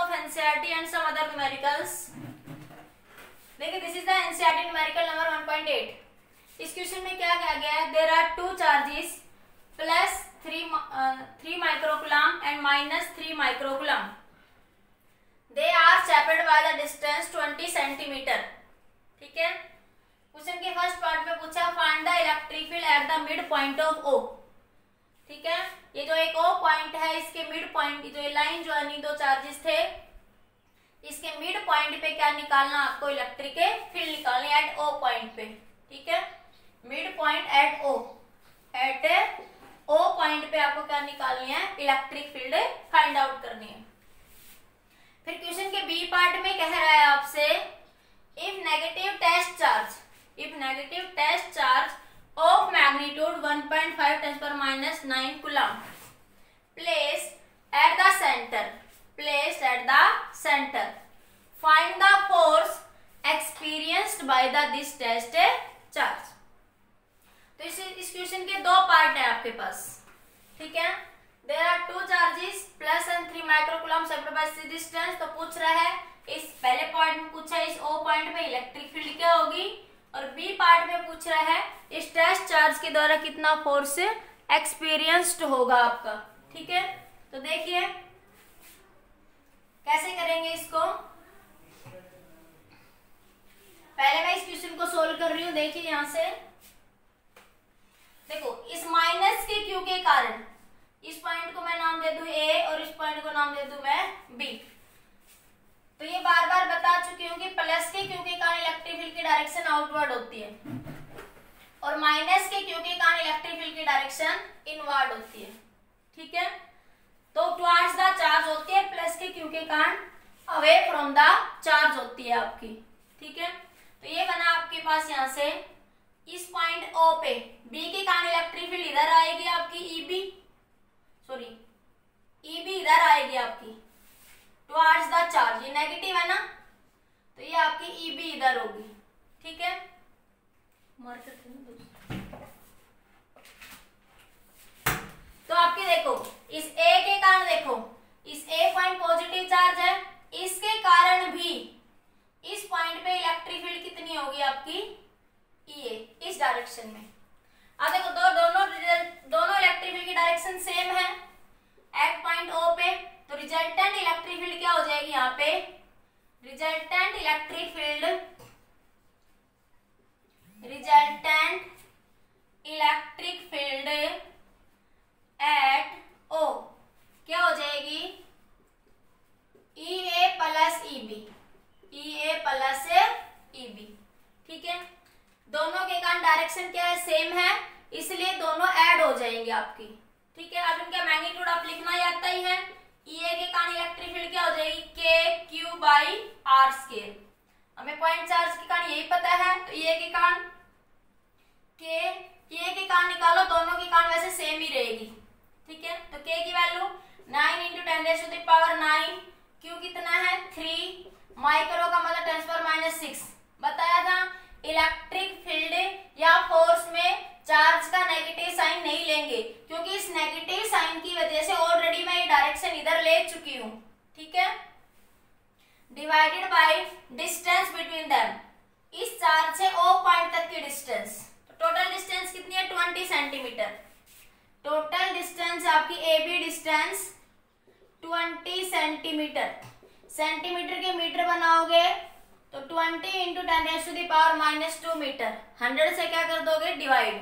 of NCERT and some other numericals. देखिए this is the NCERT numerical number 1.8। इस question में क्या कहा गया है, there are 2 charges plus 3 microcoulomb and minus 3 microcoulomb, they are separated by the distance 20 centimetre. ठीक है, question के फर्स्ट पार्ट में पूछा find the electric field at the mid point of O। ठीक है, ये जो एक O पॉइंट है, इसके मिड पॉइंट की जो ये लाइन ज्वाइनिंग दो चार्जेस थे, इसके मिड पॉइंट पे क्या निकालना, आपको इलेक्ट्रिक फील्ड निकालनी एट O पॉइंट पे। ठीक है, mid point at O, at O point पे आपको क्या निकालनी है, इलेक्ट्रिक फील्ड फाइंड आउट करनी है। फिर क्वेश्चन के बी पार्ट में कह रहा है आपसे if negative test charge of magnitude 1.5 10 per minus 9 coulomb placed at the center find the force experienced by this test charge। तो इस क्वेश्चन के दो पार्ट है आपके पास। ठीक है, there are 2 charges plus and 3 microcoulomb separated by c distance। तो पूछ रहा है इस पहले पॉइंट में पूछा है इस O पॉइंट पे इलेक्ट्रिक फील्ड क्या होगी, और बी पार्ट में पूछ रहा है इस टेस्ट चार्ज के द्वारा कितना फोर्स एक्सपीरियंस्ड होगा आपका। ठीक है, तो देखिए कैसे करेंगे इसको। पहले मैं इस क्वेश्चन को सोल्व कर रही हूं। देखिए यहां से देखो, इस माइनस के क्यू के कारण इस पॉइंट को मैं नाम दे दूं ए और इस पॉइंट को नाम दे दूं मैं बी। तो ये बार बार बता चुकी हूँ कि प्लस के क्यू के कारण इलेक्ट्रिक फील्ड की डायरेक्शन आउटवर्ड होती है और माइनस के क्यू के कारण इलेक्ट्रिक फील्ड की डायरेक्शन इनवर्ड होती है। ठीक है, तो टुवर्ड्स द चार्ज होती है, प्लस के क्यू के कारण अवे फ्रॉम द चार्ज होती है आपकी। ठीक है, तो ये बना आपके पास यहाँ से इस पॉइंट O पे बी के कारण इलेक्ट्रिक फील्ड इधर आएगी आपकी ईबी इधर आएगी आपकी टुवर्ड्स द चार्ज, ये नेगेटिव है ना, तो ये आपकी ईबी इधर होगी। ठीक है, तो आपके देखो इस A के कारण, देखो इस A पॉइंट पॉजिटिव चार्ज है, इसके कारण भी इस पॉइंट पे इलेक्ट्रिक फील्ड कितनी होगी आपकी EA, इस डायरेक्शन में। अब देखो दोनों इलेक्ट्रिक फील्ड की डायरेक्शन सेम है एट पॉइंट O पे, तो रिजल्टेंट इलेक्ट्रिक फील्ड क्या हो जाएगी यहाँ पे, resultant electric field eight O क्या हो जाएगी, EA प्लस EB। ठीक है, दोनों के कारण डायरेक्शन क्या है, सेम है, इसलिए दोनों ऐड हो जाएंगे आपकी। ठीक है, अब इनका मैग्नीट्यूड आप लिखना ही आता ही है। EA के कारण इलेक्ट्रिक फील्ड क्या हो जाएगी, KQ/R²। हमें पॉइंट चार्ज के कारण यही पता है, तो EA के कारण के कारण निकालो, दोनों के कारण वैसे सेम ही रहेगी। ठीक है, तो K की वैल्यू 9 × 10⁻⁹, Q कितना है 3 माइक्रो का मतलब 10⁻⁶। बताया था इलेक्ट्रिक फील्ड या फोर्स में चार्ज का नेगेटिव साइन नहीं लेंगे, क्योंकि इस नेगेटिव साइन की वजह से ऑलरेडी मैं ये डायरेक्शन इधर ले चुकी हूँ। ठीक है, divided by distance between them, इस चार्ज से O पॉइंट तक की डिस्टेंस, तो टोटल डिस्टेंस कितनी है 20 सेंटीमीटर। टोटल डिस्टेंस आपकी AB डिस्टेंस 20 सेंटीमीटर। सेंटीमीटर के मीटर बनाओगे तो 20 × 10⁻⁻² मीटर, 100 से क्या कर दोगे डिवाइड।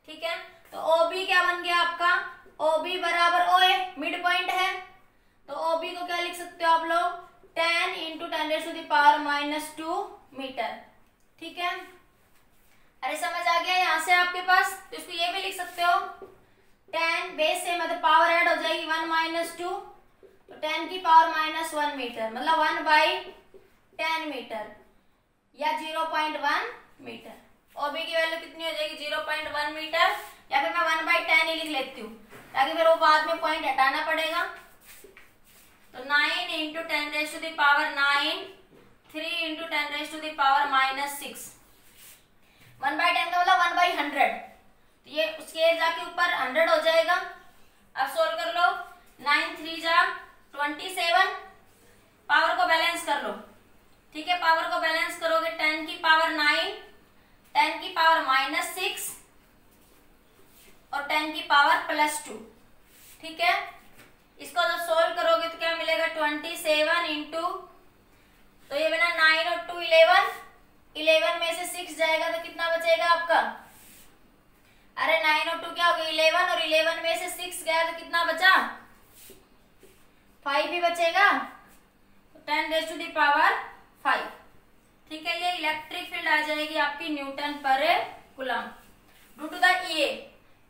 ठीक है, तो OB क्या बन गया आपका, OB बराबर OA, मिड पॉइंट है, तो OB को क्या लिख सकते हो आप लोग 10 × 10⁻⁻² मीटर। ठीक है, अरे समझ आ गया यहाँ से आपके पास, तो इसको ये भी लिख सकते हो 10 बेस से मतलब पावर ऐड हो जाएगी 1 - 2, तो 10 की पावर -1 मीटर, मतलब 1/10 मीटर या 0.1 मीटर। OB की वैल्यू कितनी हो जाएगी 0.1 मीटर, या फिर मैं 1/10 ही लिख लेती हूँ ताकि फिर वो बाद में पॉइंट हटाना पड़ेगा। तो 9 × 10⁻⁹, 3 × 10⁻⁻⁶, 1/10 का मतलब 1/100, तो ये उसके जाके ऊपर 100 हो जाएगा। अब सोल्व कर लो, 9 × 3 = 27, बैलेंस करोगे 10 की पावर 9, 10 की पावर -6 और 10 की पावर +2। ठीक है, इसको जब सोल्व करोगे तो क्या मिलेगा 27 इंटू, तो ये बना 9 और 2 11, 11 में से 6 जाएगा तो कितना बचेगा आपका, अरे 9 और 2 क्या हो गया 11, और 11 में से 6 गया तो कितना बचा 5 ही बचेगा, 10⁵5। ठीक है, ये इलेक्ट्रिक फील्ड आ जाएगी आपकी newton per coulomb. Due to the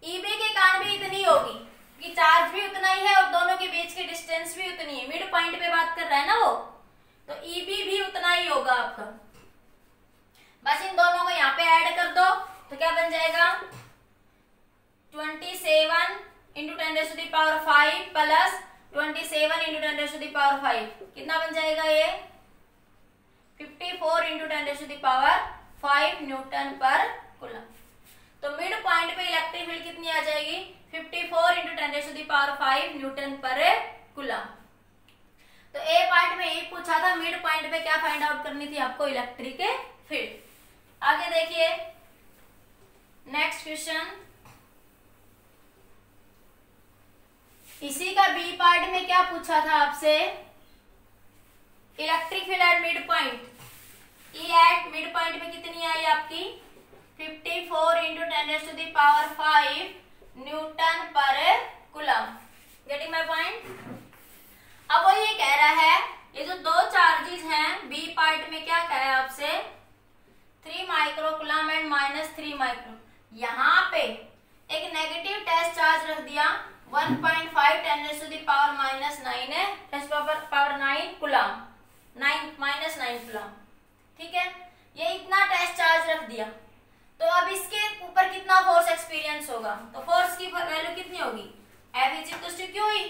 EB के कारण भी इतनी होगी कि चार्ज भी उतना ही है और दोनों के बीच की डिस्टेंस भी उतनी है, मिड पॉइंट पे बात कर रहा है ना वो, तो ईबी भी उतना ही होगा आपका। बस इन दोनों को यहाँ पे ऐड कर दो तो क्या बन जाएगा 27 इंटू 10⁵5 प्लस 27 इंटू 10⁵5 कितना बन जाएगा ये 54 इंटू 10⁵5 न्यूटन पर कूलम। तो मिड पॉइंट पे इलेक्ट्रिक फील्ड कितनी आ जाएगी 54 इंटू 10⁵5 न्यूटन पर कूलम। तो ए पार्ट में यही पूछा था, मिड पॉइंट पे क्या फाइंड आउट करनी थी आपको इलेक्ट्रिक फील्ड। आगे देखिए नेक्स्ट क्वेश्चन, इसी का बी पार्ट में क्या पूछा था आपसे, electric field at mid point, E at mid point पे कितनी आई आपकी 54 into 10⁵5 Newton per coulomb. Getting my point. अब वो ये कह रहा है ये जो दो चार्जेस हैं बी पार्ट में क्या कह रहा है आपसे 3 माइक्रो कूलम एंड -3 माइक्रो, यहाँ पे एक नेगेटिव टेस्ट चार्ज रख दिया 1.5 10⁻⁹ है 10⁻⁹ कूलम, 9 कूलम। ठीक है, ये इतना टेस्ट चार्ज रख दिया, तो अब इसके ऊपर कितना फोर्स एक्सपीरियंस होगा, तो फोर्स की वैल्यू कितनी होगी F = QE।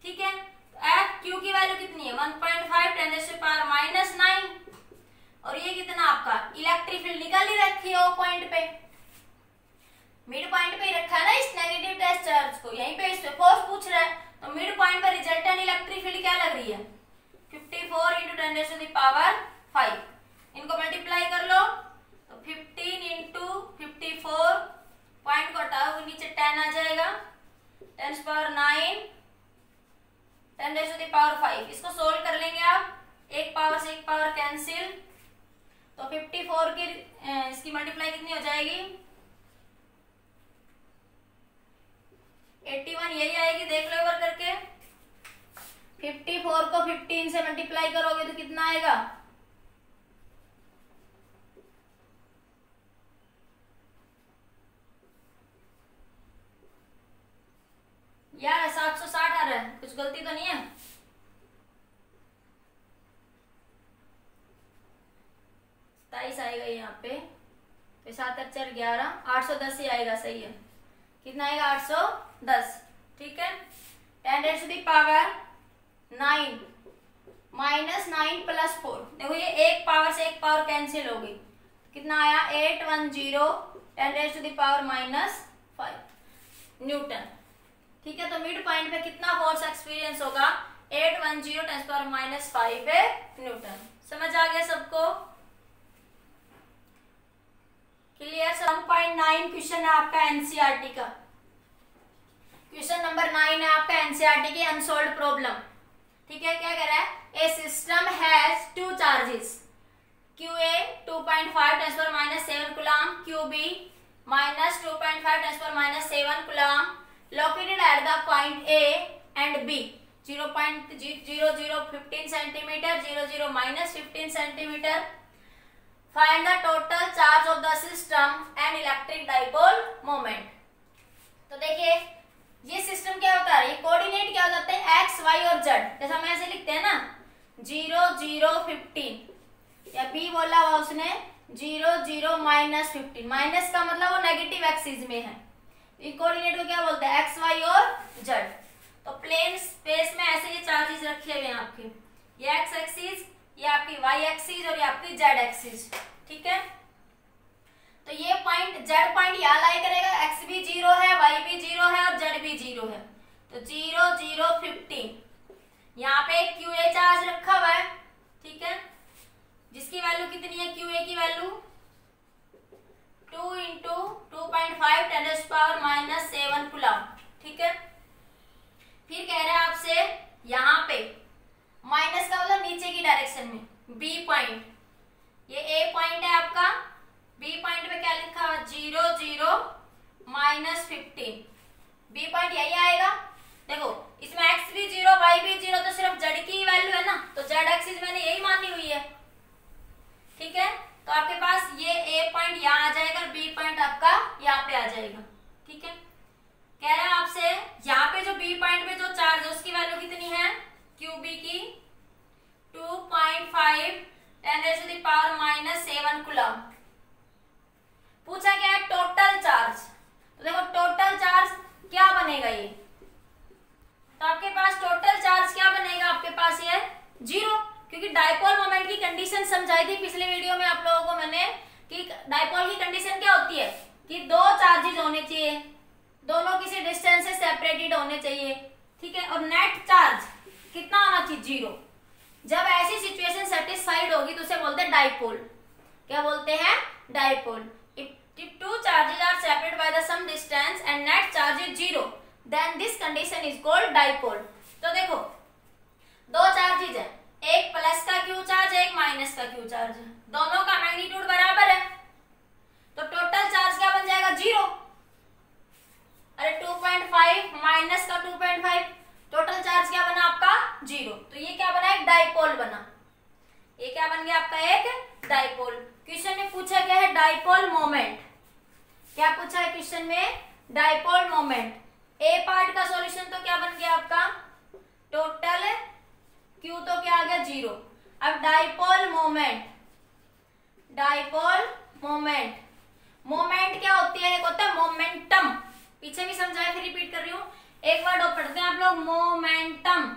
ठीक है, तो F Q की वैल्यू कितनी है 1.5 10⁻⁹ और ये कितना आपका इलेक्ट्रिक फील्ड निकाल ही रखी है वो पॉइंट पे, मिड पॉइंट पे ही रखा है ना इस नेगेटिव टेस्ट चार्ज को, यहीं पे इस पे फोर्स पूछ रहा है, तो मिड पॉइंट पर रिजल्टेंट इलेक्ट्रिक फील्ड क्या लग रही है 54 इंटू 10⁵5। इनको मल्टीप्लाई कर लो तो 15 इंटू 54, पॉइंट को हटाओ नीचे 10 आ जाएगा 10⁻⁹ 10⁵5। इसको सोल्व कर लेंगे आप, एक पावर से एक पावर कैंसिल, तो 54 की इसकी मल्टीप्लाई कितनी हो जाएगी 81, यही आएगी, देख लो एक बार करके। 54 को 15 से मल्टीप्लाई करोगे तो कितना आएगा यार 760 आ रहा है, कुछ गलती तो नहीं है, 27 आएगा यहाँ पे, तो 7 और 4 11, 810 ही आएगा, सही है। कितना आएगा 810। ठीक है, 10⁻⁹ -9 + 4, देखो ये एक पावर से एक पावर कैंसिल हो गई, कितना आया 810 10⁻⁻5 न्यूटन। ठीक है, तो मिड पॉइंट पे कितना फोर्स एक्सपीरियंस होगा 810 10⁻⁵ न्यूटन। समझ आ गया सबको, क्लियर। 1.9 क्वेश्चन है आपका एनसीईआरटी का, क्वेश्चन नंबर 9 है आपका एनसीईआरटी की अनसॉल्व्ड प्रॉब्लम। ठीक है, क्या कह रहा है a system has 2 charges QA 2.5 10⁻⁷ coulomb, QB -2.5 10⁻⁷ coulomb, located at the point A and B 0.0015 centimeter 00 -15 centimeter. Find the total charge of the system and electric dipole moment. तो देखिए ये सिस्टम क्या होता है, ये कोऑर्डिनेट क्या हो जाते हैं x, y और z, जैसा हम ऐसे लिखते हैं ना 0 0 15, या b बोला हुआ उसने 0 0 -15, माइनस का मतलब वो नेगेटिव एक्सिस में है, कोऑर्डिनेट को क्या बोलते हैं x, y और z। तो प्लेन स्पेस में ऐसे ये चार्जेस रखे हुए हैं आपके, ये x एक्सिस, ये आपकी y एक्सिस और ये आपकी z एक्सिस। ठीक है, तो ये पॉइंट z पॉइंट यहाँ लाई करेगा, x भी 0 है, y भी 0 है और z भी 0 है, तो 0 0 15 यहाँ पे QA चार्ज रखा हुआ है। ठीक है, जिसकी वैल्यू कितनी है, QA की वैल्यू 2 इंटू 2.5 10⁻⁻7 कूलम। ठीक है, फिर कह रहे हैं आपसे यहाँ पे माइनस का मतलब नीचे की डायरेक्शन में, B पॉइंट, ये A पॉइंट है आपका, B पॉइंट में क्या लिखा हुआ 0 0 -15, B पॉइंट यही आएगा। देखो इसमें x भी 0 y भी 0, तो सिर्फ z की वैल्यू है ना, तो z एक्सिस मैंने यही मानी हुई है। ठीक है, तो आपके पास ये A पॉइंट यहाँ आ जाएगा और B पॉइंट आपका यहाँ पे आ जाएगा। ठीक है, कह रहे हैं आपसे यहाँ पे जो B पॉइंट पे जो चार्ज है उसकी वैल्यू कितनी है, QB की 2.5 10⁻⁻7 कूलम। पूछा क्या है, टोटल चार्ज। तो देखो टोटल चार्ज क्या बनेगा ये, तो आपके पास टोटल चार्ज क्या बनेगा, आपके पास ये 0, क्योंकि डाइपोल मोमेंट की कंडीशन समझाई थी पिछले वीडियो में आप लोगों को मैंने कि डाइपोल की कंडीशन क्या होती है कि दो चार्जेस होने चाहिए, दोनों किसी डिस्टेंस से सेपरेटेड होने चाहिए। ठीक है, और नेट चार्ज कितना आना चाहिए, 0। जब ऐसी सिचुएशन सेटिस्फाइड होगी तो उसे बोलते हैं डाइपोल। क्या बोलते हैं, dipole. If two charges are separated by the some distance and net charge is 0, then this condition is called dipole। तो देखो दो चार्जेज है, एक प्लस का Q चार्ज है, एक माइनस का Q चार्ज है, दोनों का मैग्नीट्यूड बराबर है, तो टोटल चार्ज क्या बन जाएगा, 0। अरे 2.5 माइनस का 2.5, टोटल चार्ज क्या बना आपका, 0। तो ये क्या बना, एक डाइपोल बना। ये क्या बन गया आपका, एक डाइपोल। क्वेश्चन में पूछा गया है डाइपोल मोमेंट। क्या पूछा है क्वेश्चन में, डाइपोल मोमेंट। ए पार्ट का सॉल्यूशन तो क्या बन गया आपका, टोटल Q तो क्या आ गया, 0। अब dipole moment, dipole moment, moment क्या होती है, एक होता है मोमेंटम, पीछे भी समझाया फिर रिपीट कर रही हूँ। एक वर्ड और पढ़ते हैं आप लोग, मोमेंटम,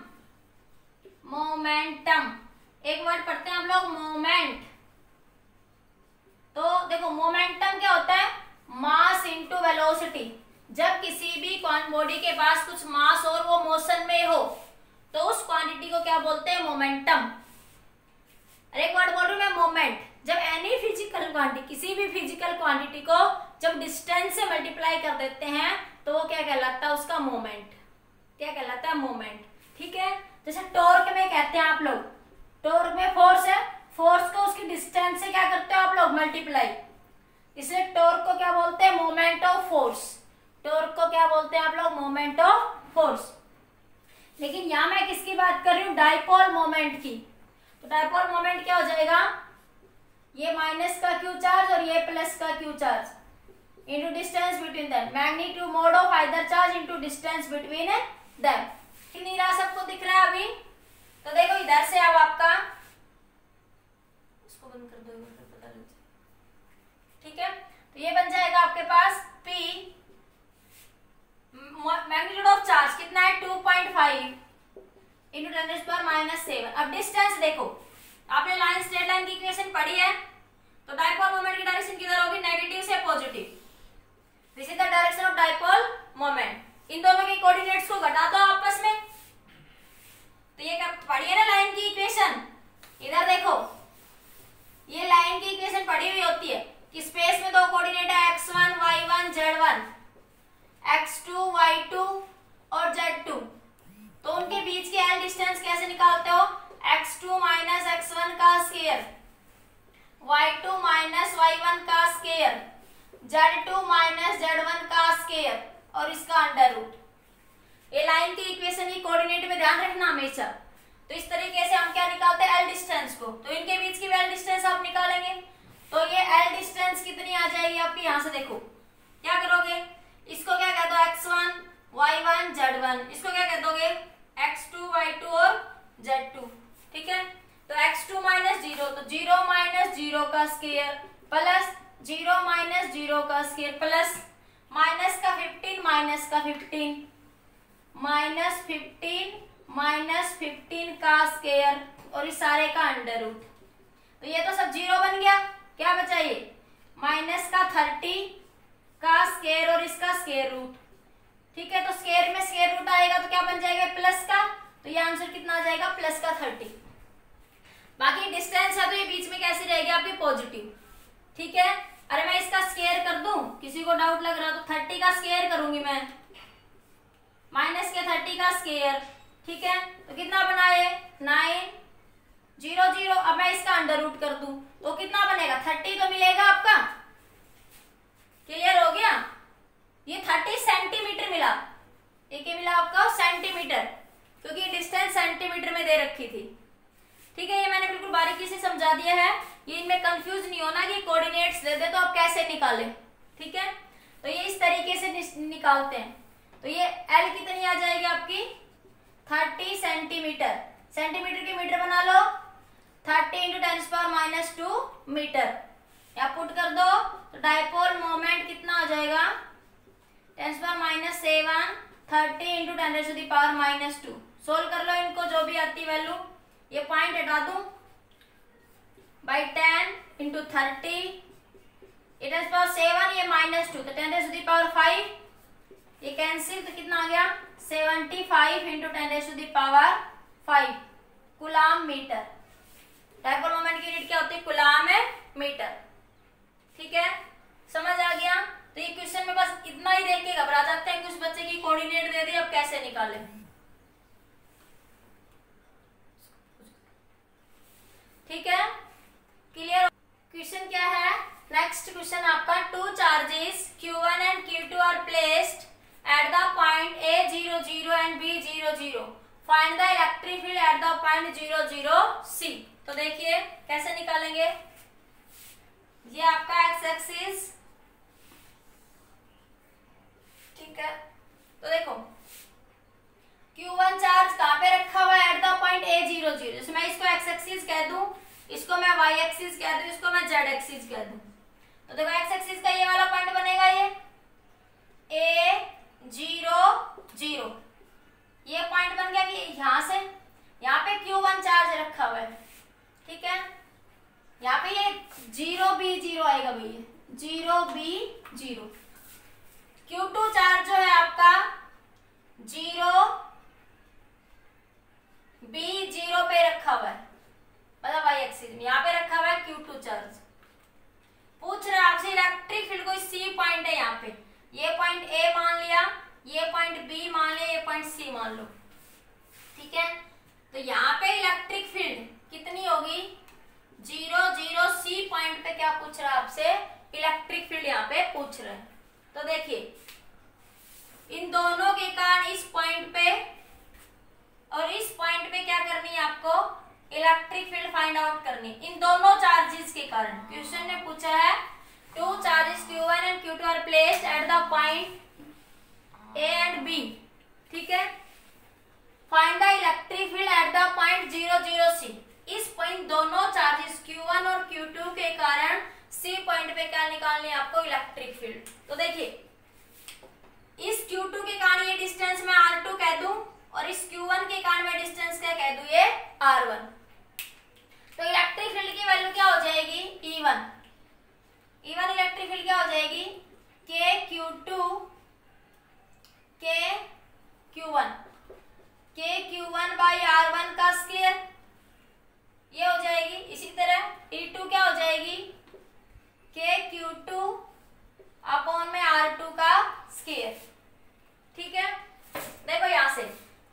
मोमेंटम। एक वर्ड पढ़ते हैं आप लोग, मोमेंट। तो देखो मोमेंटम क्या होता है, मास इनटू वेलोसिटी। जब किसी भी बॉडी के पास कुछ मास और वो मोशन में हो तो उस क्वांटिटी को क्या बोलते हैं, मोमेंटम। अरे एक वर्ड बोल रही हूं मैं, मोमेंट। जब एनी फिजिकल क्वांटिटी, किसी भी फिजिकल क्वांटिटी को जब डिस्टेंस से मल्टीप्लाई कर देते हैं तो वो क्या कहलाता है, उसका मोमेंट। क्या कहलाता है, मोमेंट। ठीक है, जैसे टॉर्क में कहते हैं आप लोग, टॉर्क में फोर्स है, फोर्स को उसकी डिस्टेंस से क्या करते हो आप लोग, मल्टीप्लाई, इसलिए टॉर्क को क्या बोलते हैं, मोमेंट ऑफ फोर्स। टॉर्क को क्या बोलते हैं आप लोग, मोमेंट ऑफ फोर्स। लेकिन यहां मैं किसकी बात कर रही हूँ, डाइपोल मोमेंट की। तो डाइपोल मोमेंट क्या हो जाएगा, ये माइनस का Q चार्ज और ये प्लस का Q charge into distance between them, magnitude mode of either charge into distance between them. ठीक नहीं रहा, सबको दिख रहा है अभी। तो देखो इधर से अब आपका, इसको बंद कर दो पता लग जाए। ठीक है, तो ये बन जाएगा आपके पास P, मैग्नीट्यूड ऑफ चार्ज कितना है, 2.5 इंटू 10⁻⁻7। अब डिस्टेंस देखो, आपने लाइन स्ट्रेट लाइन की इक्वेशन पढ़ी है, तो डाइपोल मोमेंट की डायरेक्शन किधर होगी, नेगेटिव से positive. This is the direction of dipole moment. इन दोनों के कोऑर्डिनेट्स को घटा दो आपस में, तो ये पढ़ी है ना लाइन की इक्वेशन। इधर देखो, ये लाइन की इक्वेशन पढ़ी हुई होती है कि स्पेस में दो कोऑर्डिनेट है, x1 y1 z1, x2 y2 और z2। तो उनके बीच की एल डिस्टेंस कैसे निकालते हो, x2 माइनस x1 का स्क्वायर, y2 माइनस y1 का स्क्वायर, z2 माइनस z1 का स्क्वायर और इसका अंडर रूट। ये लाइन की इक्वेशन की कोऑर्डिनेट में ध्यान रखना हमेशा। तो इस तरीके से हम क्या निकालते हैं, एल डिस्टेंस को। तो इनके बीच की एल डिस्टेंस आप निकालेंगे, तो ये एल डिस्टेंस कितनी आ जाएगी आपकी, यहां से देखो क्या करोगे, इसको क्या कह दो x1 y1 z1, इसको क्या कह दोगे x2 y2 और z2। ठीक है, तो x2 माइनस 0, तो 0 माइनस 0 का स्क्वायर प्लस 0 माइनस 0 का स्क्वायर प्लस माइनस का 15 माइनस का 15 माइनस 15 माइनस 15 का स्क्वायर और इस सारे का अंडर रूट। तो ये तो सब 0 बन गया, क्या बचा ये माइनस का 30 का स्क्वायर और इसका स्क्वायर रूट। ठीक है, तो स्क्वायर में स्क्वायर रूट आएगा तो क्या बन जाएगा, प्लस का, तो ये आंसर कितना आ जाएगा, प्लस का 30। बाकी डिस्टेंस है तो ये बीच में कैसी रहेगी आपकी पॉजिटिव, ठीक है। अरे मैं इसका स्क्वायर कर दूं, किसी को डाउट लग रहा तो 30 का स्क्वायर करूंगी मैं, माइनस के 30 का स्क्वायर, ठीक है। तो कितना बना ये 9 0 0। अब मैं इसका अंडर रूट कर दूं तो कितना बनेगा 30 तो मिलेगा आपका। क्लियर हो गया। ये 30 सेंटीमीटर मिला, ये क्या मिला आपका सेंटीमीटर, क्योंकि डिस्टेंस सेंटीमीटर में दे रखी थी, ठीक है। ये मैंने बिल्कुल बारीकी से समझा दिया है, ये इनमें कंफ्यूज नहीं होना कि कोऑर्डिनेट्स दे दे तो आप कैसे निकालें, ठीक है। तो ये इस तरीके से निकालते हैं। तो ये L कितनी आ जाएगी आपकी 30 सेंटीमीटर, सेंटीमीटर की मीटर बना लो, 30 × 10⁻² मीटर। या पुट कर दो तो डायपोल मोमेंट कितना हो जाएगा 10⁻7 30 × 10⁻²। सोल्व कर लो इनको, जो भी आती वैल्यू। ये पॉइंट हटा दूं, बाई 10 × 30, ये 10⁻7, ये -2 तो 10⁵, ये कैंसिल तो कितना आ गया 75 × 10⁵ कूलाम मीटर। डायपोल मोमेंट की यूनिट क्या होती है कूलाम मीटर, ठीक है। समझ आ गया। तो ये क्वेश्चन में बस इतना ही देख के घबरा जाते हैं कुछ बच्चे की कोऑर्डिनेट दे दी अब कैसे निकाले, ठीक है। क्लियर। क्वेश्चन क्या है नेक्स्ट क्वेश्चन आपका, 2 charges Q1 and Q2 are placed at the point A 0 0 and B 0 0. Find the electric field at the point 0 0 C. तो देखिए कैसे निकालेंगे। ये आपका एक्स एक्सिस, ठीक है। तो देखो Q1 चार्ज कहाँ पे रखा हुआ है एट द पॉइंट A 0 0। जैसे मैं इसको एक्स एक्सिस कह दूं, इसको मैं वाई एक्सिस कह दूं, इसको मैं जेड एक्सिस कह दूं। तो देखो एक्स एक्सिस का ये वाला पॉइंट बनेगा ये A 0 0, ये पॉइंट बन गया कि यहाँ से यहाँ पे Q1 चार्ज रखा हुआ है, ठीक है। यहाँ पे ये 0 B 0 आएगा भैया, 0 B 0। Q2 चार्ज जो है आपका 0 B 0 पे रखा हुआ है, मतलब वाई एक्सिस में यहाँ पे रखा हुआ है Q2 चार्ज। पूछ रहा है आपसे इलेक्ट्रिक फील्ड, कोई C पॉइंट है यहाँ पे, ये पॉइंट A मान लिया, ये पॉइंट B मान लिया, ये पॉइंट C मान लो, ठीक है। तो यहाँ पे इलेक्ट्रिक फील्ड कितनी होगी 0 0 C पॉइंट पे क्या पूछ रहा है आपसे इलेक्ट्रिक फील्ड यहाँ पे पूछ रहे हैं। तो देखिए इन दोनों के कारण इस पॉइंट पे और इस पॉइंट पे क्या करनी है आपको इलेक्ट्रिक फील्ड फाइंड आउट करनी, इन दोनों चार्जेस के कारण। क्वेश्चन ने पूछा है 2 charges Q1 and Q2 are placed at the point A and B, ठीक है। Find the electric field at the point 0 0 C। इस पॉइंट दोनों चार्जेस Q1 और Q2 के कारण C पॉइंट पे क्या निकालनी है आपको इलेक्ट्रिक फील्ड। तो देखिए इस Q2 के कारण ये डिस्टेंस मैं R2 कह दूं और इस Q1 के कारण मैं डिस्टेंस क्या कह दूं ये R1। तो इलेक्ट्रिक फील्ड की वैल्यू क्या हो जाएगी E1 इलेक्ट्रिक फील्ड क्या हो जाएगी KQ2 KQ1 KQ1 by R1 का स्क्वायर, ये हो जाएगी। इसी तरह E2 क्या हो जाएगी KQ2 अपॉन में R2 का स्क्वायर, ठीक है। देखो यहाँ से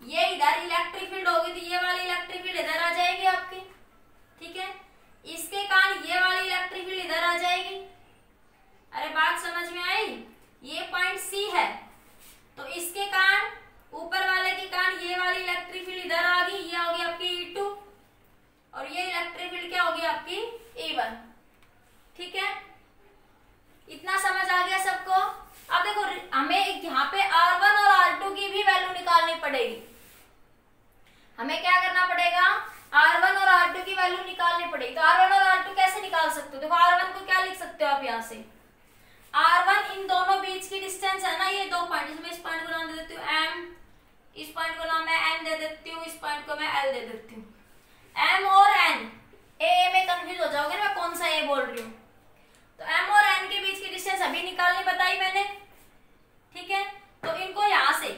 ये इधर इलेक्ट्रिक फील्ड होगी तो ये वाली इलेक्ट्रिक फील्ड इधर आ जाएगी आपकी, ठीक है। इसके कारण ये वाली इलेक्ट्रिक फील्ड इधर आ जाएगी। अरे बात समझ में आई। ये पॉइंट C है तो इसके कारण ऊपर वाले के कारण ये वाली इलेक्ट्रिक फील्ड इधर आ गई, ये होगी आपकी E2 और ये इलेक्ट्रिक फील्ड क्या होगी आपकी E1, ठीक है। इतना समझ आ गया सबको। अब देखो हमें यहाँ पे R1 और R2 की भी वैल्यू निकालनी पड़ेगी। हमें क्या करना पड़ेगा R1 और R2 की वैल्यू निकालनी पड़ेगी। तो R1 और R2 कैसे निकाल सकते हो, देखो R1 को क्या लिख सकते हो आप यहाँ से R1 इन दोनों बीच की डिस्टेंस है ना, ये दो पॉइंट, इसमें इस पॉइंट को नाम दे देती हूँ M, इस पॉइंट को नाम मैं N दे देती हूँ, इस पॉइंट को मैं L दे देती हूँ। M और N A में कंफ्यूज हो जाओगे मैं कौन सा A बोल रही हूँ। तो M और N के बीच की डिस्टेंस अभी निकालनी बताई मैंने, ठीक है। तो इनको यहाँ से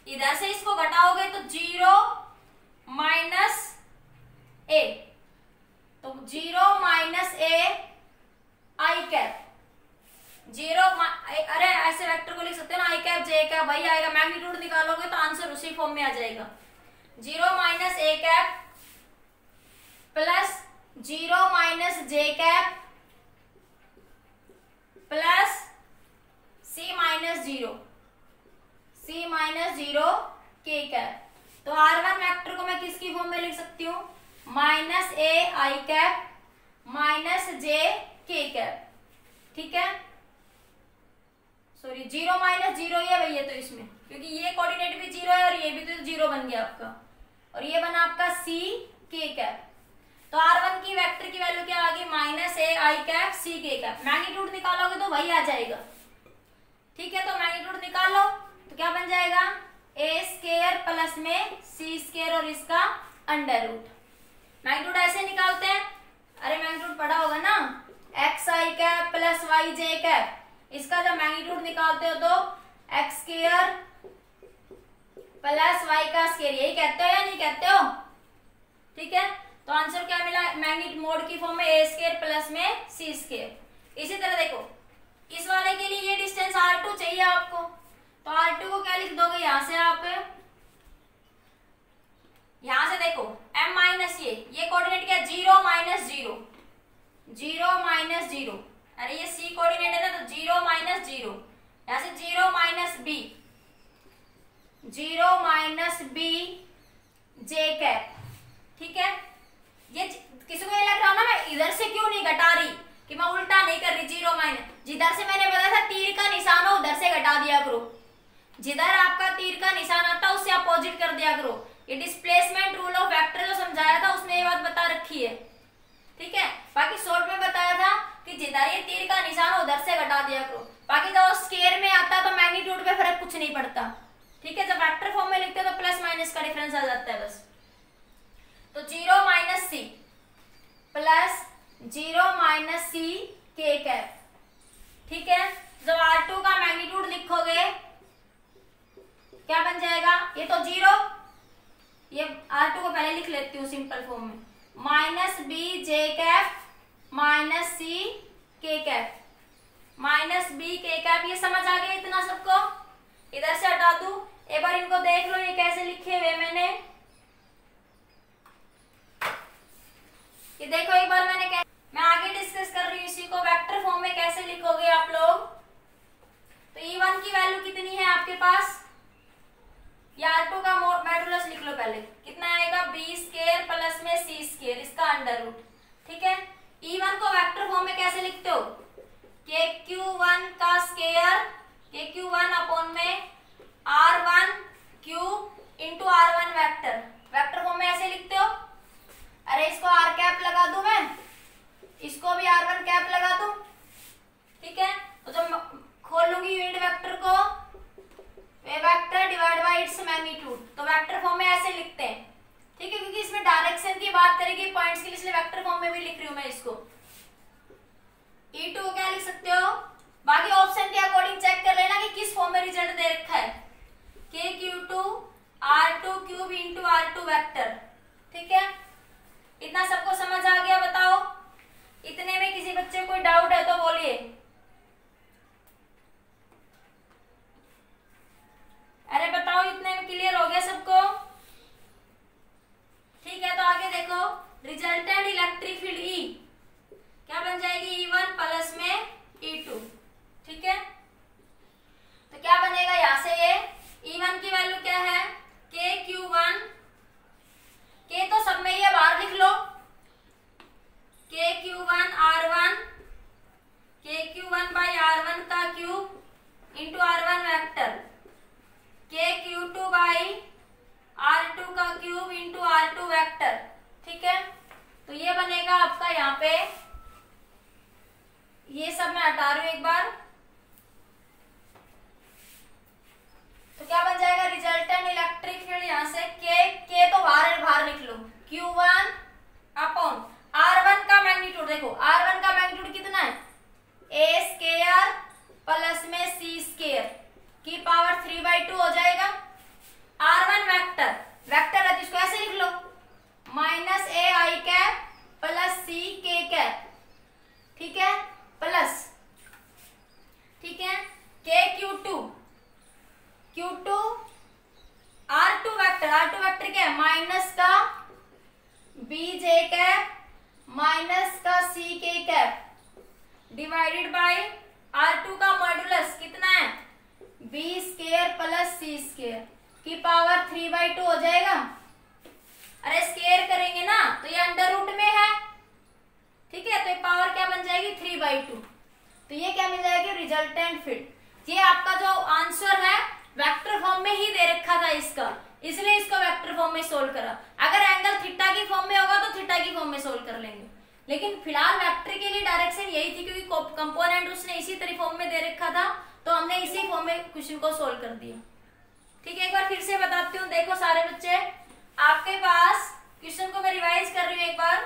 इधर से इसको घटाओगे तो 0 - A, 0 minus j cap plus c minus zero k cap. तो R1 वेक्टर को मैं किसकी फॉर्म में लिख सकती हूँ, माइनस ए आई कैप माइनस जे के कैप। ठीक है, सॉरी 0 माइनस जीरो ही है भैया, तो इसमें क्योंकि ये कोऑर्डिनेट भी 0 है और ये भी तो 0 बन गया आपका, और ये बना आपका सी के कैप। तो R1 की वेक्टर की वैल्यू क्या आ गई, माइनस ए आई cap C K cap. Magnitude निकालोगे तो वही आ जाएगा। ठीक है, तो मैग्नीट्यूड निकालो तो क्या बन जाएगा, ए स्क्वायर प्लस में सी स्क्वायर और इसका अंडर रूट। मैग्नीट्यूड ऐसे निकालते हैं, अरे मैग्नीट्यूड पढ़ा होगा ना, एक्स आई कैप प्लस वाई जे कैप। इसका जब मैग्नीट्यूड निकालते हो तो एक्स स्क्वायर प्लस वाई का स्क्वायर, यही कहते हो या नहीं कहते हो। ठीक है, तो आंसर क्या मिला, मैग्नीट्यूड मोड की फॉर्म में ए स्क्वायर प्लस में सी स्क्वायर। इसी तरह देखो इस वाले के लिए ये डिस्टेंस R2 चाहिए आपको, तो R2 को क्या लिख दोगे, यहां से आप यहां से देखो m माइनस ये कोऑर्डिनेट क्या, 0 माइनस जीरो, अरे ये सी कोऑर्डिनेट है ना, तो 0 माइनस जीरो, यहां से 0 माइनस बी जे कैप। ठीक है, ये किसी को ये लग रहा हो ना मैं इधर से क्यों नहीं घटा रही, कि मैं उल्टा नहीं कर रही, 0 माइनस, जिधर से मैंने बताया था तीर का निशान हो उधर से घटा दिया करो, जिधर आपका तीर का निशान आता है उससे अपोजिट कर दिया करो। ये डिस्प्लेसमेंट रूल ऑफ वेक्टर जो समझाया था उसमें ये बात बता रखी है। ठीक है, बाकी शॉर्ट में बताया था कि जिधर ये तीर का निशान हो उधर से घटा दिया करो। बाकी जब स्क्वायर में आता है तो मैग्नीट्यूड पे फर्क कुछ नहीं पड़ता। ठीक है, जब वेक्टर फॉर्म में लिखते हैं तो प्लस माइनस का डिफरेंस आ जाता है बस। तो 0 minus C plus 0 minus C K cap. ठीक है, जब R2 का मैग्नीट्यूड लिखोगे क्या बन जाएगा, ये तो 0, ये R2 को पहले लिख लेती हूँ सिंपल फॉर्म में, minus B J cap minus C K cap, minus B K cap. ये समझ आ गया इतना सबको, इधर से हटा दूं, एक बार इनको देख लो ये कैसे लिखे हुए मैंने, ये देखो एक बार मैं आगे डिस्कस कर रही हूँ इसी को, वेक्टर फॉर्म में कैसे लिखोगे आप लोग। तो E1 की वैल्यू कितनी है आपके पास, या R2 का मॉडुलस लिख लो पहले, कितना आएगा, बी स्क्वायर प्लस में सी स्क्वायर, इसका अंडर रूट। ठीक है, E1 को वेक्टर फॉर्म में कैसे लिखते हो, KQ1 का स्क्वायर, KQ1 अपॉन में R1 cube into R1 vector form में ऐसे लिखते हो। अरे इसको R कैप लगा दूं मैं, इसको भी R1 कैप लगा दूं। ठीक है, तो जब खोलूंगी यूनिट वेक्टर को, vector divide by its magnitude, तो वेक्टर फॉर्म में ऐसे लिखते हैं। ठीक है, क्योंकि इसमें डायरेक्शन की बात करेगी पॉइंट्स के लिए, इसलिए वेक्टर फॉर्म में भी लिख रही हूं मैं इसको। E2 क्या लिख सकते हो, बाकी ऑप्शन के अकॉर्डिंग चेक कर लेना कि किस फॉर्म में रिजल्ट दे रखा है, KQ2 R2 cube into R2 vector. ठीक है, इतना सबको समझ आ गया, बताओ इतने में किसी बच्चे को कोई डाउट है तो बोलिए। अरे बताओ इतने में क्लियर हो गया सबको। ठीक है, तो आगे देखो, रिजल्टेंट इलेक्ट्रिक फील्ड E क्या बन जाएगी, E1 प्लस में E2। ठीक है, तो क्या बनेगा यहां से, ये E1 की वैल्यू क्या है, KQ1, K तो सब में ही है, बाहर लिख लो, KQ1 R1, KQ1 by R1 का cube into R1 vector, KQ2 by R2 का क्यूब इंटू R2 वेक्टर। ठीक है, तो ये बनेगा आपका यहाँ पे, ये सब मैं हटा रही हूं एक बार, तो क्या बन जाएगा, रिजल्टेंट इलेक्ट्रिक फील्ड यहां से K तो बाहर लिख लो, Q1 अपॉन R1 का मैग्नीट्यूड, देखो R1 का मैग्नीट्यूड कितना है, A स्क्वायर प्लस में C स्क्वायर की पावर 3/2 हो जाएगा। R1 वेक्टर है तो इसको ऐसे लिख लो, माइनस ए आई कैप प्लस सी के कैप। ठीक है, प्लस, ठीक है, KQ2 R2 वेक्टर क्या है, माइनस का बी जे कैप माइनस का सी K cap divided by R2 का मॉड्यूलस कितना है, बी स्क्वायर प्लस सी स्क्वायर की पावर 3/2 हो जाएगा। अरे स्क्वायर करेंगे ना तो ये अंडर रूट में है, ठीक है, तो ये पावर क्या बन जाएगी 3/2। तो ये क्या मिल जाएगी, रिजल्टेंट फील्ड। ये आपका जो आंसर है वेक्टर फॉर्म में ही दे रखा था इसका, इसलिए इसको वेक्टर फॉर्म में सोल्व करा। अगर एंगल थीटा की फॉर्म में होगा तो थीटा की फॉर्म में सोल्व कर लेंगे, लेकिन फिलहाल वेक्टर के लिए डायरेक्शन यही थी क्योंकि कंपोनेंट उसने इसी तरह फॉर्म में दे रखा था, तो हमने इसी फॉर्म में क्वेश्चन को सोल्व कर दिया। ठीक है, एक बार फिर से बताती हूँ, देखो सारे बच्चे आपके पास क्वेश्चन को मैं रिवाइज कर रही हूँ एक बार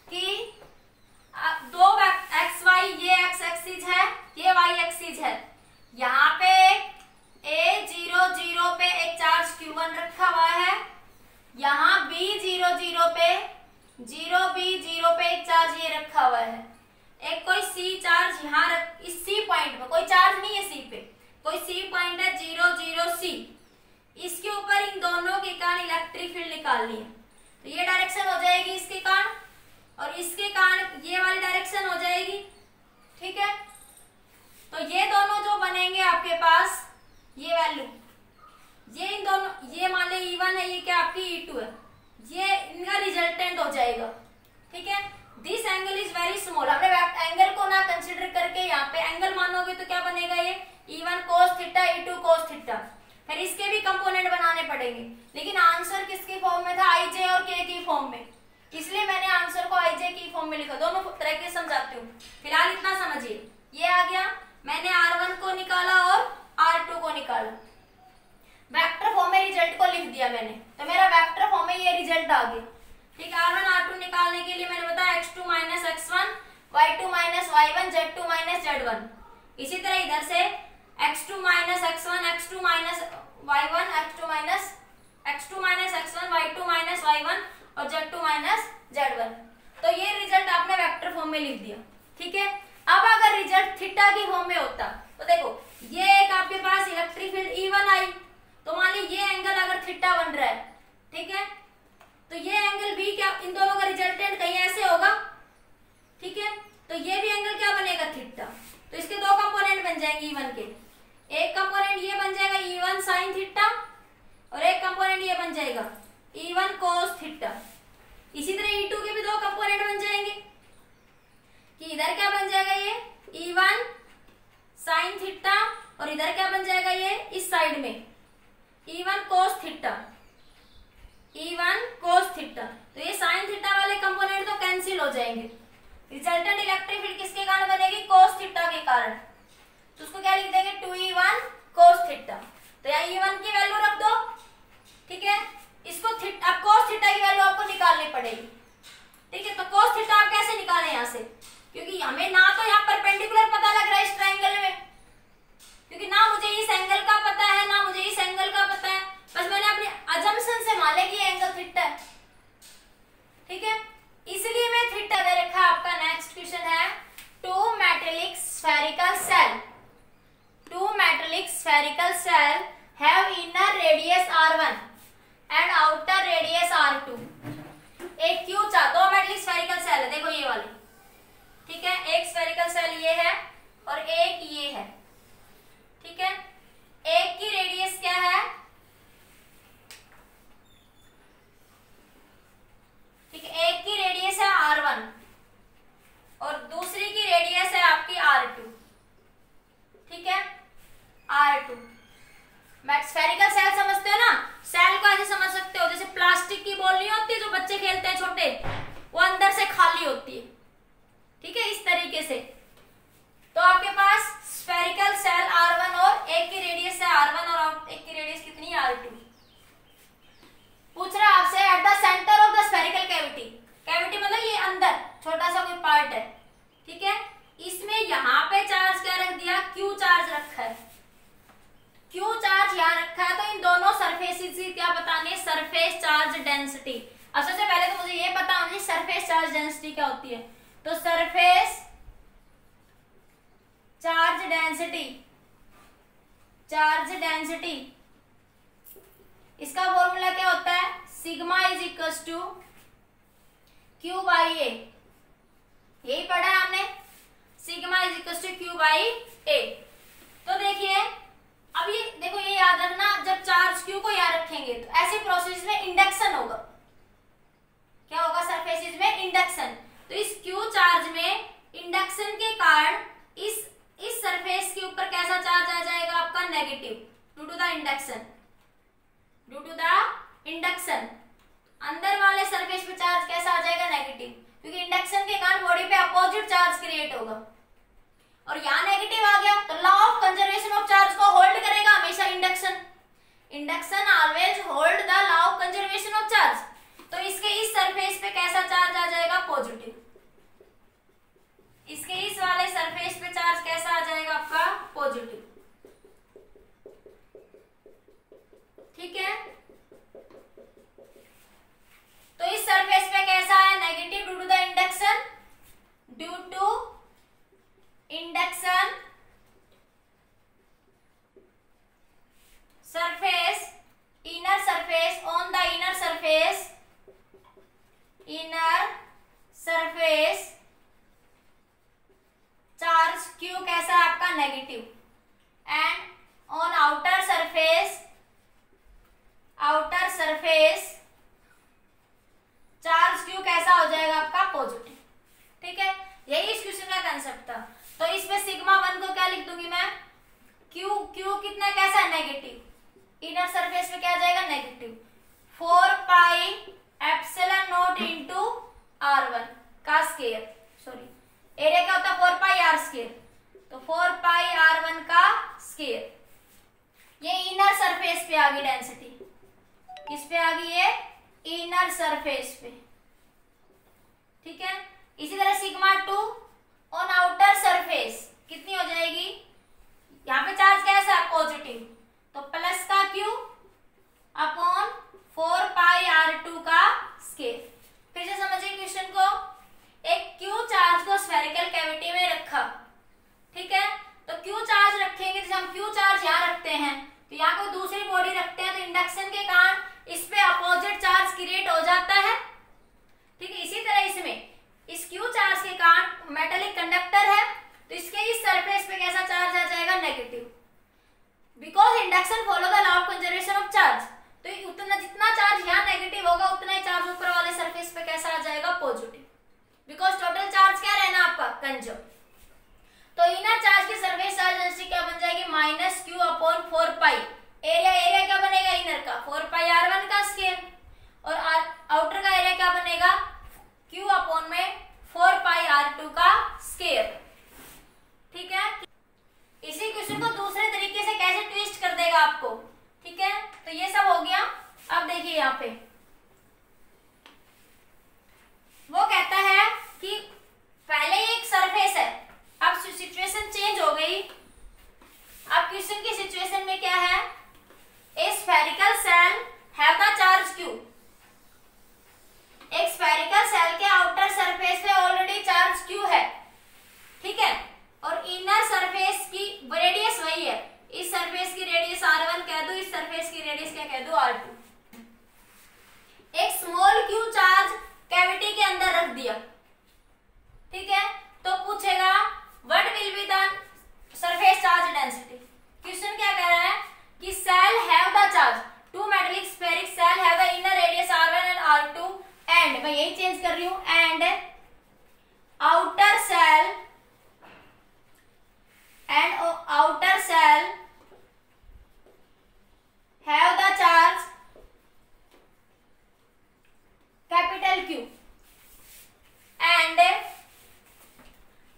कि दो एक्स वाई, ये एक्स एक्सिस है, ये वाई एक्सिस है। यहाँ पे A0 0 पे एक चार्ज Q1 रखा हुआ है, यहाँ B0 0 पे 0B0 पे एक चार्ज ये रखा हुआ है, एक कोई C चार्ज यहाँ इस C पॉइंट में, कोई चार्ज नहीं है C पे, कोई C पॉइंट है 0 0 C, इसके ऊपर इन दोनों के कारण इलेक्ट्रिक फील्ड निकालनी है। तो ये डायरेक्शन हो जाएगी इसके कारण और इसके कारण ये वाली डायरेक्शन हो जाएगी, ठीक है। तो ये दोनों जो बनेंगे आपके पास, ये वैल्यू, ये इन दोनों, ये मान ले E1 है, ये क्या आपकी E2 है, ये इनका रिजल्टेंट हो जाएगा, ठीक है। This angle is very small, हमने एंगल को ना कंसीडर करके यहाँ पे एंगल मानोगे तो क्या बनेगा, ये E1 cos theta, E2 cos theta. फिर इसके भी कंपोनेंट बनाने पड़ेंगे, लेकिन आंसर किसकी फॉर्म में था, IJ और K की फॉर्म में, इसलिए मैंने आंसर को IJ की फॉर्म में लिखा। दोनों तरह के समझाती हूँ, फिलहाल इतना समझिए। ये आ गया, मैंने R1 को निकाला और R2 को निकाला, वेक्टर फॉर्म में रिजल्ट को लिख दिया मैंने, तो मेरा वेक्टर फॉर्म में ये रिजल्ट आ गया, ठीक है। R1 R2 निकालने के लिए मैंने बताया x2 minus x1, y2 minus y1, z2 minus z1। इसी तरह इधर से x2 minus x1, x2 minus y1, x2 minus x1, y2 minus y1 और z2 माइनस z1। तो ये रिजल्ट आपने वेक्टर फॉर्म में लिख दिया, ठीक है। अब अगर रिजल्ट थीटा की फॉर्म में होता तो देखो, ये एक आपके पास इलेक्ट्रिक फील्ड E1 आई, तो मान ली ये एंगल अगर थीटा बन रहा है, ठीक है, तो ये एंगल भी क्या, इन दोनों का रिजल्टेंट कहीं ऐसे होगा, ठीक है। तो ये भी एंगल क्या बनेगा, थीटा। तो इसके दो कंपोनेंट बन जाएंगे E1 के, एक कंपोनेंट ये बन जाएगा E1 साइन थीटा और एक कंपोनेंट ये बन जाएगा E1 cos थीटा। इसी तरह E2 के भी दो कंपोनेंट बन जाएंगे कि इधर क्या बन जाएगा, ये E1 साइन थीटा और इधर क्या बन जाएगा, ये इस साइड में E1 cos theta, E1 cos theta. तो ये साइन थीटा वाले कंपोनेंट तो कैंसिल हो जाएंगे, रिजल्टेंट इलेक्ट्रिक फील्ड किसके कारण बनेगी, cos थीटा के कारण। तो उसको क्या लिख देंगे, 2E1 cos थीटा। तो यहाँ E1 की वैल्यू रख दो, ठीक है। इसको थीटा, अब cos थीटा की वैल्यू आपको निकालनी पड़ेगी, ठीक है। तो cos थीटा आप कैसे निकालें यहाँ से, क्योंकि हमें ना तो यहाँ परपेंडिकुलर पता लग रहा है इस ट्रायंगल में, क्योंकि ना मुझे इस एंगल का पता है ना मुझे इस एंगल का पता है, बस मैंने अपने अजम्पशन से मान लिया कि ये एंगल थीटा है, ठीक है। इसलिए मैं थीटा दे रखा। आपका नेक्स्ट क्वेश्चन है, two metallic spherical shell, two metallic spherical shell have inner radius R1 and outer radius R2। एक क्यू चार, दो मेटेलिक स्फेरिकल सेल है, देखो ये वाली, ठीक है। एक स्फेरिकल सेल ये है और एक ये है, ठीक है। एक की रेडियस क्या है, ठीक है, एक की रेडियस है R1 और दूसरी की रेडियस है आपकी R2, ठीक है, R2। स्फेरिकल सेल समझते हो ना, सेल को ऐसे समझ सकते हो जैसे प्लास्टिक की बॉल नहीं होती जो बच्चे खेलते हैं छोटे, वो अंदर से खाली होती है, ठीक है, इस तरीके से। तो आपके पास स्फेरिकल सेल R1 और एक की रेडियस है R1 और एक की रेडियस कितनी है R2। पूछ रहा है आपसे at the centre of the spherical cavity, cavity मतलब ये अंदर छोटा सा कोई पार्ट है, ठीक है। इसमें यहाँ पे चार्ज क्या रख दिया, Q चार्ज रखा है, Q चार्ज यहाँ रखा है। तो इन दोनों सरफेसेस की क्या बतानी है, सरफेस चार्ज डेंसिटी। अब सबसे पहले तो मुझे ये पता होनी चाहिए सरफेस चार्ज डेंसिटी क्या होती है। तो surface charge density, charge density इसका फॉर्मूला क्या होता है, sigma is equal to Q by A, यही पढ़ा है हमने, sigma is equal to Q by A. तो देखिए अब ये देखो, ये याद रखना, जब चार्ज Q को याद रखेंगे तो ऐसे प्रोसेस में इंडक्शन होगा। क्या होगा? सरफेसेस में इंडक्शन। तो इस Q चार्ज में इंडक्शन के कारण इस सरफेस के ऊपर कैसा चार्ज आ जाएगा आपका? Negative, due to the induction. Due to the induction अंदर वाले सरफेस पे चार्ज कैसा आ जाएगा? नेगेटिव, क्योंकि इंडक्शन के कारण बॉडी पे अपोजिट चार्ज क्रिएट होगा। और यहाँ नेगेटिव आ गया तो law of conservation of charge को होल्ड करेगा हमेशा induction. Induction always hold the law of conservation of charge. तो इसके इस सरफेस पे कैसा चार्ज आ जाएगा? पॉजिटिव। इसके इस वाले सरफेस पे चार्ज कैसा आ जाएगा आपका? पॉजिटिव। ठीक है, तो इस सरफेस पे कैसा है? Negative, due to the induction. Due to induction surface, inner surface, on the inner surface charge Q कैसा है आपका? Negative. And on outer surface charge Q कैसा हो जाएगा आपका? पॉजिटिव। ठीक है, यही इस क्वेश्चन का कंसेप्ट था। तो इसमें सिग्मा 1 को क्या लिख दूंगी मैं? Q कितना कैसा है? नेगेटिव। इनर सरफेस पे क्या आ जाएगा? Negative. 4 pi epsilon not into r1 का स्क्वायर, सॉरी एरिया क्या होता है? 4 पाई r स्क्वायर। तो 4 पाई r1 का स्क्वायर। ये इनर सरफेस पे आ गई डेंसिटी। किस पे आ गई? ये इनर सरफेस पे। ठीक है, इसी तरह सिग्मा 2 ऑन आउटर सरफेस कितनी हो जाएगी? यहाँ पे चार्ज कैसा है? पॉजिटिव, तो प्लस का Q अपॉन 4 पाई r2 का स्क्वायर। फिर से समझिए क्वेश्चन को। एक Q चार्ज को स्फेरिकल कैविटी में रखा, ठीक है, तो Q चार्ज रखेंगे, जैसे हम Q चार्ज यहाँ रखते हैं तो यहाँ कोई दूसरी बॉडी रखते हैं, तो इंडक्शन के कारण इस पे अपोजिट चार्ज क्रिएट हो जाता है। ठीक है, इसी तरह इसमें इस Q चार्ज के कारण मेटेलिक कंडक्टर है, तो इसके इस सरफेस पे कैसा चार्ज आ जाएगा? Negative. Because induction follow the law of conservation of charge, तो उतना जितना चार्ज यहाँ नेगेटिव होगा उतना ही चार्ज ऊपर वाले सरफेस पे कैसा आ जाएगा? पॉजिटिव। बिकॉज टोटल चार्ज क्या रहना आपका? कंजर्व। तो इनर चार्ज की सरफेस चार्ज डेंसिटी क्या बन जाएगी? माइनस Q अपॉन 4 पाई। एरिया क्या बनेगा? इनर का 4 पाई r1 का स्क्वायर, और आउटर का एरिया क्या बनेगा? Q अपॉन में 4 पाई r2 का स्क्वायर। ठीक है, इसी क्वेश्चन को दूसरे तरीके से कैसे ट्विस्ट कर देगा आपको। ठीक है, तो ये सब हो गया। अब देखिए यहाँ पे वो कहता है कि पहले एक सरफेस है, अब सिचुएशन चेंज हो गई। अब क्वेश्चन की सिचुएशन में क्या है? ए spherical shell have the charge Q। एक स्फेरिकल सेल के आउटर सरफेस पे ऑलरेडी चार्ज Q है। ठीक है, और इनर सरफेस की रेडियस वही है। इस सरफेस की रेडियस r1 कह दो, इस सरफेस की रेडियस क्या कह दो? r2। एक स्मॉल Q चार्ज कैविटी के अंदर रख दिया। ठीक है, तो पूछेगा what will be the surface charge density. Question क्या कह रहा है कि shell have the charge, two metallic spherical shell have the inner radius r1 and r2 and, मैं यही चेंज कर रही हूं, and outer shell have the charge capital Q and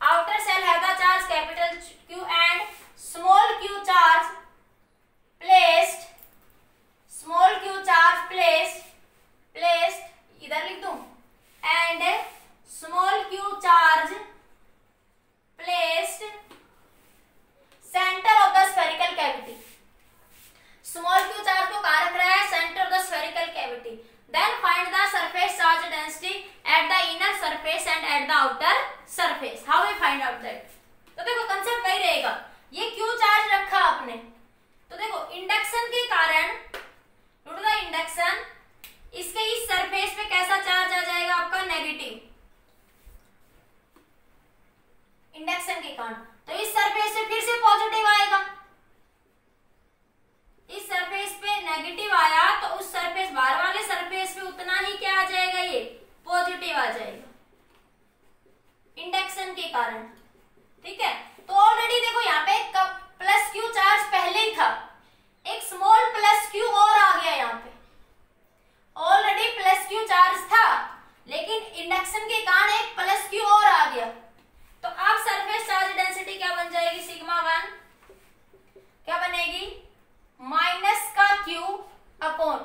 outer cell have the charge capital Q and small q charge placed इधर लिख दूं, and small q charge placed center of the spherical cavity। Small q charge को कहां रख रहा है? Centre of the spherical cavity. Then find the surface charge density at the inner surface and at the outer surface. How we find out that? तो देखो concept वही रहेगा, ये q चार्ज रखा आपने, तो देखो इंडक्शन के कारण, ड्यू टू द इंडक्शन, इसके इस सरफेस पे कैसा चार्ज आ जाएगा आपका? नेगेटिव। चार्ज था, लेकिन इंडक्शन के कारण एक प्लस क्यू और आ गया, तो अब सरफेस चार्ज डेंसिटी क्या बन जाएगी, सिग्मा 1 क्या बनेगी, माइनस का क्यू अपॉन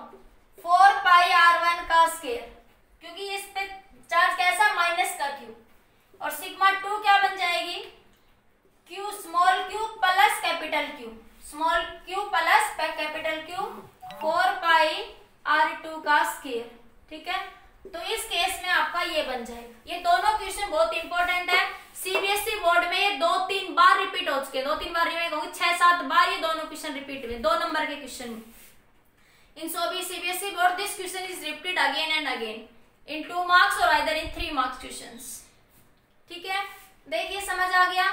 4 पाई r1 का स्क्वायर, क्योंकि इस पे चार्ज कैसा, माइनस का क्यू, और सिग्मा 2 क्या बन जाएगी, Q small Q plus capital Q, small Q plus capital Q 4 पाई r2 का स्क्वायर। ठीक है, तो इस केस में आपका ये बन जाएगा। ये दोनों क्वेश्चन बहुत इंपॉर्टेंट है, सीबीएसई बोर्ड में ये 2-3 बार रिपीट हो चुके, 2-3 बार मैं कहूंगी 6-7 बार ये दोनों क्वेश्चन रिपीट हुए, 2 नंबर के क्वेश्चन में। इन CBSE board this question is repeated again and again in 2 marks और आइदर इन 3 मार्क्स क्वेश्चंस। ठीक है, देखिए समझ आ गया।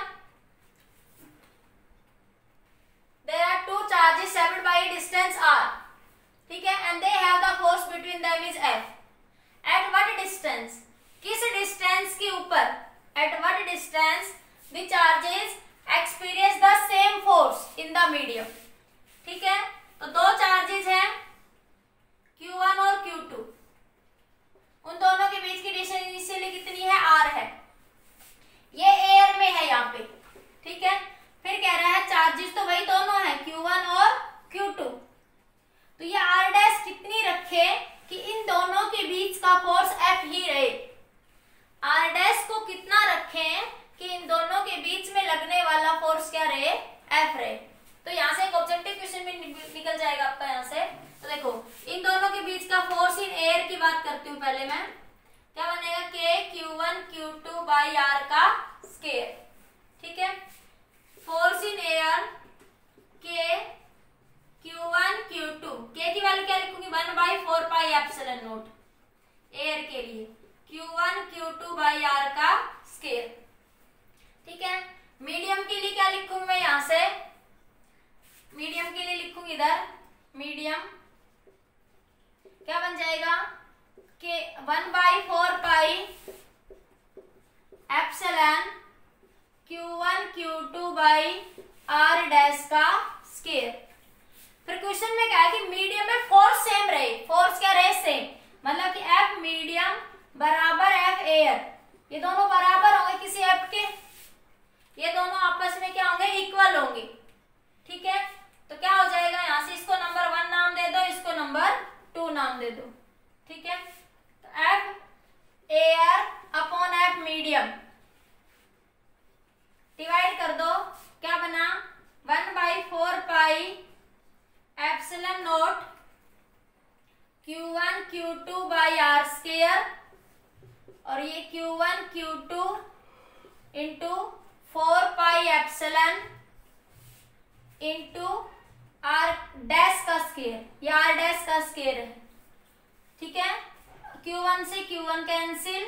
There are 2 charges separated by a distance r, ठीक है, and they have the force between them is F. At what distance, किस distance के ऊपर, at what distance the charges experience the same force in the medium। ठीक है, तो 2 charges हैं Q1 और Q2, उन दोनों के बीच की डिस्टेंस इनिशियली कितनी है, r है, ये एयर में है यहाँ पे। ठीक है, फिर कह रहा है चार्जेस तो वही दोनों है Q1 और Q2, तो ये r डैश कितनी रखे कि इन दोनों के बीच का फोर्स F ही रहे, r डैश को कितना रखें कि इन दोनों के बीच में लगने वाला फोर्स क्या रहे, F रहे। तो यहाँ से एक ऑब्जेक्टिव क्वेश्चन भी निकल जाएगा आपका यहाँ से। तो देखो इन दोनों के बीच का फोर्स इन एयर की बात करती हूँ पहले मैं, क्या बनेगा, K Q1 Q2 by r का स्क्वायर। ठीक है, force in air K Q1 Q2, K की वैल्यू क्या लिखूंगी, 1/4 पाई एप्सिलॉन नॉट एयर के लिए, Q1 Q2 बाई r का स्क्वायर। ठीक है, मीडियम के लिए क्या लिखूंगी मैं यहां से, मीडियम के लिए लिखूंगी इधर, मीडियम क्या बन जाएगा, K 1/4 pi epsilon Q1 Q2 by r dash का स्क्वायर। फिर क्वेश्चन में क्या है कि मीडियम में फोर्स सेम रहे, फोर्स क्या रहे, सेम, मतलब कि F मीडियम बराबर F एयर, ये दोनों बराबर होंगे किसी F के, ये दोनों आपस में क्या होंगे, इक्वल होंगे। ठीक है, तो क्या हो जाएगा, यहां से इसको नंबर 1 नाम दे दो, इसको नंबर 2 नाम दे दो। ठीक है, तो F air upon F medium divide कर दो, क्या बना, 1/4 pi epsilon not Q1 Q2 by r square, और ये Q1 Q2 into 4 pi epsilon into r dash का स्क्वायर, ये r डैश का स्क्वायर है। ठीक है, Q1 से Q1 कैंसिल,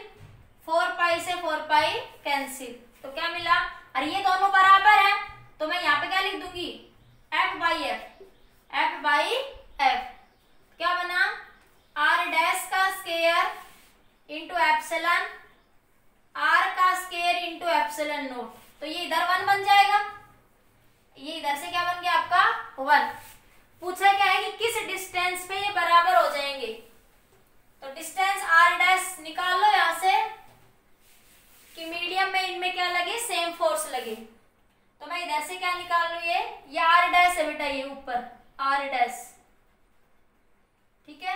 4 पाई से 4 पाई कैंसिल, तो क्या मिला, और ये दोनों बराबर हैं, तो मैं यहाँ पे क्या लिख दूंगी, F by F, F by F क्या बना, R डैश का स्क्वायर इंटू एप्सिलॉन, R का स्क्वायर इंटू एप्सिलॉन नोट, तो ये इधर 1 बन जाएगा, ये इधर से क्या बन गया आपका 1। पूछा क्या है कि किस डिस्टेंस पे ये बराबर हो जाएंगे, तो डिस्टेंस R डैश निकाल लो यहाँ से कि मीडियम में इनमें क्या लगे, सेम फोर्स लगे, तो मैं इधर से क्या निकाल लू, ये R डैश है बेटा, ये ऊपर R डैश। ठीक है,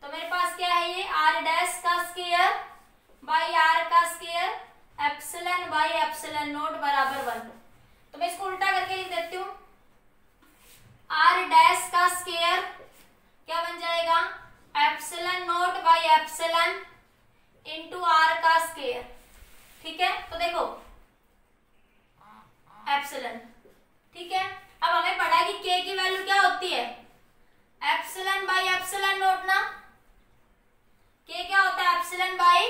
तो मेरे पास क्या है, ये R डैश का स्क्वायर बाई R का square epsilon by epsilon note बराबर 1। तो मैं इसको उल्टा करके लिख देती हूँ, R डैश का स्क्वायर क्या बन जाएगा, epsilon note by epsilon into R का स्क्वायर। ठीक है, तो देखो एप्सिलॉन। ठीक है, अब हमें पता है कि K की वैल्यू क्या होती है, एप्सिलॉन बाई एप्सिलॉन नोट ना, K क्या होता है, एप्सिलॉन बाई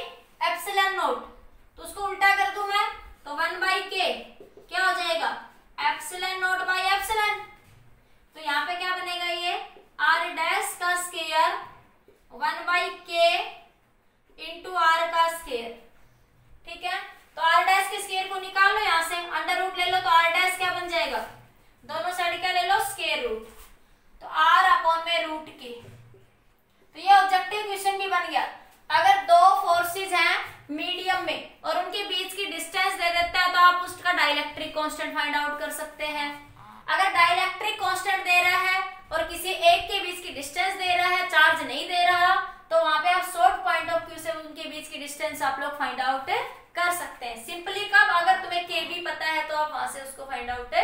एप्सिलॉन नोट, तो उसको उल्टा कर दूं मैं, तो 1/K क्या हो जाएगा, एप्सिलॉन नोट बाई एप्सिलॉन, तो यहाँ पे क्या बनेगा, ये R डैश का स्क्वायर 1/K इंटू R का स्क्वायर। ठीक है, तो R डैश के स्क्वायर को निकाल लो, यहाँ से अंडर रूट ले लो, तो R डैश क्या बन जाएगा, दोनों साइड क्या ले लो, स्क्वायर रूट, तो R अपॉन में रूट K, तो ये बॉडीज हैं मीडियम में और उनके बीच की डिस्टेंस दे देता है तो आप उसका डाइलेक्ट्रिक कांस्टेंट फाइंड आउट कर सकते हैं। अगर डाइलेक्ट्रिक कांस्टेंट दे रहा है और किसी एक के बीच की डिस्टेंस दे रहा है, चार्ज नहीं दे रहा, तो वहां पे आप शॉर्ट पॉइंट ऑफ व्यू से उनके बीच की डिस्टेंस आप लोग फाइंड आउट कर सकते हैं। सिंपली कब, अगर तुम्हें के भी पता है तो आप वहां से उसको फाइंड आउट